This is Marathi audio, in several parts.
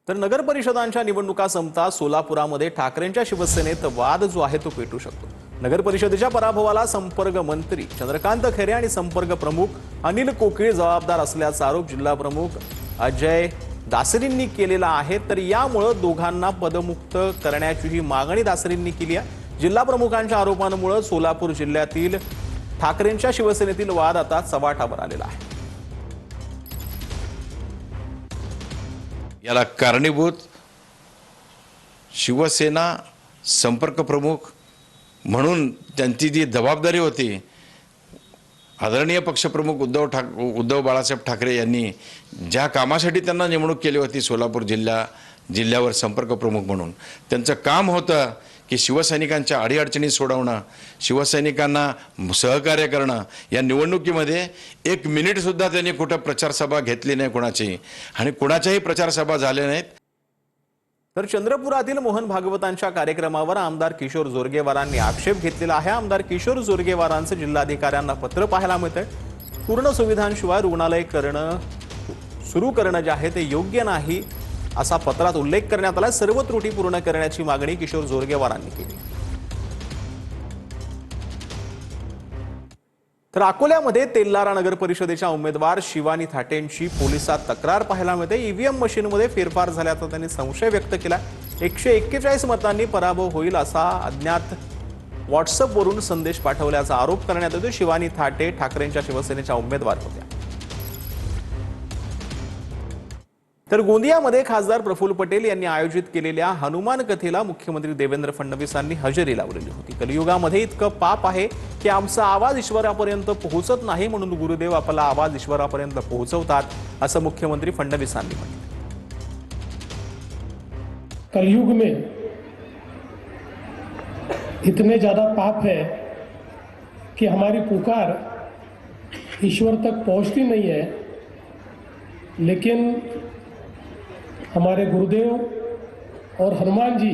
तर नगर परिषदांच्या निवडणुका संपता सोलापुरामध्ये ठाकरेंच्या शिवसेनेत वाद जो आहे तो पेटू शकतो। नगर परिषदेच्या पराभवाला संपर्क मंत्री चंद्रकांत खैरे आणि संपर्क प्रमुख अनिल कोकीळ जबाबदार असल्याचा आरोप जिल्हा प्रमुख अजय दासरींनी केलेला आहे। तर यामुळे दोघांना पदमुक्त करण्याची मागणी दासरींनी केली आहे। जिल्हा प्रमुखांच्या आरोपांमुळे सोलापूर जिल्ह्यातील ठाकरेंच्या शिवसेनेतील वाद आता चव्हाट्यावर आलेला आहे। याला कारणीभूत शिवसेना संपर्क प्रमुख म्हणून त्यांची जी जबाबदारी होती, आदरणीय पक्षप्रमुख उद्धव बाळासाहेब ठाकरे यांनी ज्या कामासाठी त्यांना नेमणूक केली होती सोलापूर जिल्ह्यावर संपर्क प्रमुख म्हणून, त्यांचं काम होतं की शिवसैनिकांच्या अडीअडचणी सोडवणं, शिवसैनिकांना सहकार्य करणं। या निवडणुकीमध्ये एक मिनिट सुद्धा त्यांनी कुठं प्रचार सभा घेतली नाही कोणाची, आणि कोणाच्याही प्रचार सभा झाल्या नाहीत। तर चंद्रपुरातील मोहन भागवतांच्या कार्यक्रमावर आमदार किशोर जोरगेवारांनी आक्षेप घेतलेला आहे। आमदार किशोर जोरगेवारांचं जिल्हाधिकाऱ्यांना पत्र पाहायला मिळतंय। पूर्ण सुविधांशिवाय रुग्णालय सुरू करणं जे आहे ते योग्य नाही असा पत्रात उल्लेख करण्यात आला। सर्व त्रुटी पूर्ण करण्याची मागणी किशोर जोरगेवारांनी केली। तर अकोल्यामध्ये तेल्लारा नगर परिषदेच्या उमेदवार शिवानी थाटेंची पोलिसात तक्रार पाहायला मिळते। ईव्हीएम मशीनमध्ये फेरफार झाल्याचा त्यांनी संशय व्यक्त केला। 141 मतांनी पराभव होईल असा अज्ञात व्हॉट्सअपवरून संदेश पाठवल्याचा आरोप करण्यात येतो। शिवानी थाटे ठाकरेंच्या शिवसेनेच्या उमेदवार होत्या। तर गोंदियामध्ये खासदार प्रफुल्ल पटेल यांनी आयोजित केलेल्या हनुमान कथेला मुख्यमंत्री देवेंद्र फडणवीसांनी हजेरी लावलेली होती। कलियुगामध्ये इतकं पाप आहे की आमचा आवाज ईश्वरापर्यंत पोहोचत नाही, म्हणून गुरुदेव आपला आवाज ईश्वरापर्यंत पोहोचवतात असं मुख्यमंत्री फडणवीसांनी म्हटलं। कलयुग में इतने ज्यादा पाप है कि हमारी पुकार ईश्वर तक पहुंचती नहीं है, लेकिन हमारे गुरुदेव और हनुमान जी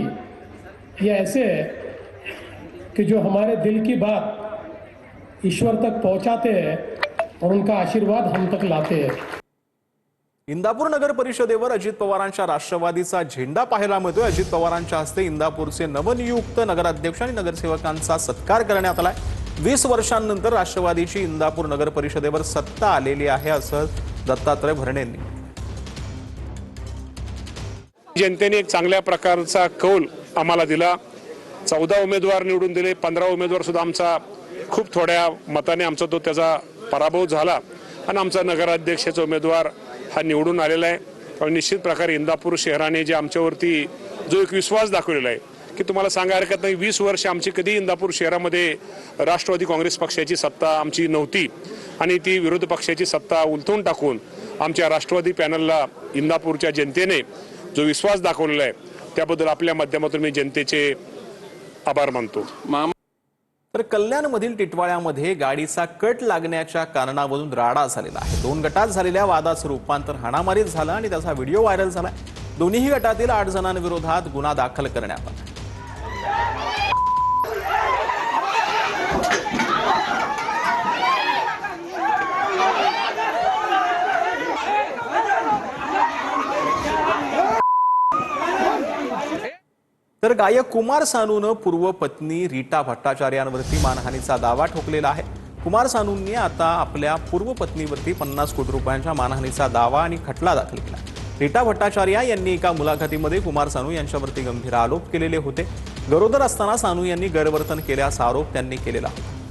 ये ऐसे हैं कि जो हमारे दिल की बात ईश्वर तक पहुंचाते हैं और उनका आशीर्वाद हम तक लाते हैं। इंदापूर नगर परिषदेवर अजित पवारांच्या राष्ट्रवादीचा झेंडा पाहायला मिळतोय। अजित पवारांच्या हस्ते इंदापूरचे नवनियुक्त नगराध्यक्ष आणि नगरसेवकांचा सत्कार करण्यात आलाय। 20 वर्षांनंतर राष्ट्रवादीची इंदापूर नगर परिषदेवर सत्ता आलेली आहे असं दत्तात्रय भरणेंनी। जनतेने एक चांगल्या प्रकारचा कौल आम्हाला दिला। 14 उमेदवार निवडून दिले, 15 उमेदवार सुद्धा आमचा खूप थोड्या मताने आमचा त्याचा पराभव झाला आणि आमचा नगराध्यक्षाचा उमेदवार हा निवडून आलेला आहे। पण निश्चित प्रकारे इंदापूर शहराने जे आमच्यावरती जो एक विश्वास दाखवलेला आहे की तुम्हाला सांगा हरकत नाही, 20 वर्ष आमची कधी इंदापूर शहरामध्ये राष्ट्रवादी काँग्रेस पक्षाची सत्ता आमची नव्हती, आणि ती विरोधी पक्षाची सत्ता उलथून टाकून आमच्या राष्ट्रवादी पॅनलला इंदापूरच्या जनतेने जो विश्वास दाखवलेला आहे त्याबद्दल आपल्या माध्यमातून मी जनतेचे आभार मानतो। तर कल्याणमधील टिटवाळ्यामध्ये गाडीचा कट लागण्याच्या कारणावरून राडा झालेला आहे। 2 गटात झालेल्या वादाचं रूपांतर हाणामारीत झालं आणि त्याचा व्हिडिओ व्हायरल झाला। दोन्ही गटातील 8 जणांविरोधात गुन्हा दाखल करण्यात आला। तर गायक कुमार सानूनं पूर्व पत्नी रीटा भट्टाचार्यांवरती मानहानीचा दावा ठोकलेला आहे। कुमार सानूंनी आता आपल्या पूर्व पत्नीवरती 50 कोटी रुपयांच्या मानहानीचा दावा आणि खटला दाखल केला। रीटा भट्टाचार्य यांनी एका मुलाखतीमध्ये कुमार सानू यांच्यावरती गंभीर आरोप केलेले होते। गरोदर असताना सानू यांनी गैरवर्तन केल्याचा आरोप त्यांनी केलेला होता।